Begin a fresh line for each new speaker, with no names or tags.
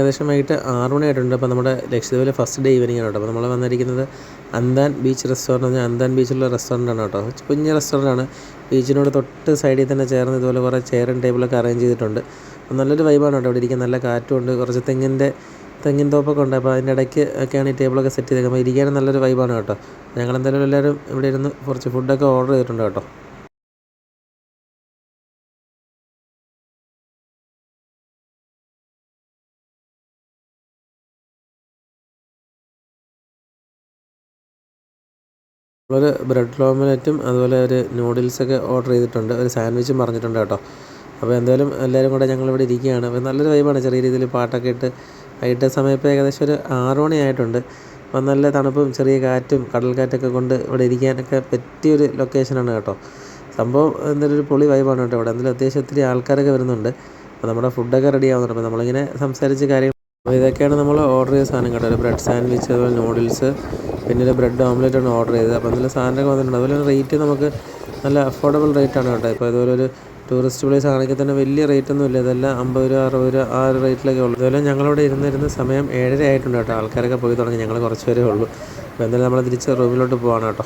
ഏകദേശം വൈകിട്ട് 6 മണിയായിട്ടുണ്ട്. അപ്പോൾ നമ്മുടെ ലക്ഷദ്വീപിലെ ഫസ്റ്റ് ഡേ ഈവനിങ് ആണ് കേട്ടോ. അപ്പോൾ നമ്മൾ വന്നിരിക്കുന്നത് അന്താൻ ബീച്ച് റെസ്റ്റോറൻറ്റ് എന്ന് പറഞ്ഞാൽ അന്താൻ ബീച്ചിലുള്ള റെസ്റ്റോറൻറ്റാണ് കേട്ടോ. കുഞ്ഞ് റെസ്റ്റോറൻറ്റാണ്. ബീച്ചിനോട് തൊട്ട് സൈഡിൽ തന്നെ ചേർന്ന് ഇതുപോലെ കുറേ ചെയറും ടേബിളൊക്കെ അറേഞ്ച് ചെയ്തിട്ടുണ്ട്. അപ്പോൾ നല്ലൊരു വൈബാണ് കേട്ടോ ഇവിടെ ഇരിക്കാൻ. നല്ല കാറ്റുണ്ട്, കുറച്ച് തെങ്ങിൻ തോപ്പൊക്കെ ഉണ്ട്. അപ്പോൾ അതിൻ്റെ ഇടയ്ക്ക് ഒക്കെയാണ് ഈ ടേബിളൊക്കെ സെറ്റ് ചെയ്തേക്കുന്നത്. അപ്പോൾ ഇരിക്കാനും നല്ലൊരു വൈബാണ് കേട്ടോ. ഞങ്ങളെന്തായാലും എല്ലാവരും ഇവിടെ ഇരുന്ന് കുറച്ച് ഫുഡൊക്കെ ഓർഡർ ചെയ്തിട്ടുണ്ട് കേട്ടോ. നമ്മളൊരു ബ്രെഡ് ഓംലെറ്റും അതുപോലെ ഒരു നൂഡിൽസൊക്കെ ഓർഡർ ചെയ്തിട്ടുണ്ട്. ഒരു സാൻഡ്വിച്ചും പറഞ്ഞിട്ടുണ്ട് കേട്ടോ. അപ്പോൾ എന്തായാലും എല്ലാവരും കൂടെ ഞങ്ങളിവിടെ ഇരിക്കുകയാണ്. അപ്പോൾ നല്ലൊരു വൈബാണ്. ചെറിയ രീതിയിൽ പാട്ടൊക്കെ ഇട്ട് വൈകിട്ട് സമയം ഇപ്പോൾ ഏകദേശം ഒരു 6 മണിയായിട്ടുണ്ട്. അപ്പോൾ നല്ല തണുപ്പും ചെറിയ കാറ്റും കടൽ കാറ്റൊക്കെ കൊണ്ട് ഇവിടെ ഇരിക്കാനൊക്കെ പറ്റിയൊരു ലൊക്കേഷനാണ് കേട്ടോ. സംഭവം എന്തായാലും ഒരു പൊളി വൈബാണ് കേട്ടോ ഇവിടെ. എന്തായാലും അത്യാവശ്യം ഒത്തിരി ആൾക്കാരൊക്കെ വരുന്നുണ്ട്. അപ്പോൾ നമ്മുടെ ഫുഡൊക്കെ റെഡി ആവുന്നുണ്ട്. അപ്പോൾ നമ്മളിങ്ങനെ സംസാരിച്ച് കാര്യങ്ങൾ. അപ്പോൾ ഇതൊക്കെയാണ് നമ്മൾ ഓർഡർ ചെയ്ത സാധനം കേട്ടോ. ഒരു ബ്രെഡ് സാൻഡ്വിച്ച്, അതുപോലെ നൂഡിൽസ്, പിന്നെ ഒരു ബ്രെഡ് ഓംലെറ്റാണ് ഓർഡർ ചെയ്തത്. അപ്പോൾ എന്തെങ്കിലും സാധനമൊക്കെ വന്നിട്ടുണ്ട്. അതുപോലെ റേറ്റ് നമുക്ക് നല്ല അഫോർഡബിൾ റേറ്റാണ് കേട്ടോ. ഇപ്പോൾ ഇതുപോലെ ഒരു ടൂറിസ്റ്റ് പ്ലേസ് ആണെങ്കിൽ തന്നെ വലിയ റേറ്റൊന്നും ഇല്ല. ഇതെല്ലാം 50 രൂപ 60 രൂപ ആ ഒരു റേറ്റിലൊക്കെ ഉള്ളൂ. അതുപോലെ ഞങ്ങളിവിടെ ഇരുന്നിരുന്ന സമയം 7:30 ആയിട്ടുണ്ട് കേട്ടോ. ആൾക്കാരൊക്കെ പോയി തുടങ്ങി. ഞങ്ങൾ കുറച്ച് പേരേ ഉള്ളൂ. അപ്പോൾ എന്തായാലും നമ്മൾ തിരിച്ച് റൂമിലോട്ട് പോവാണ് കേട്ടോ.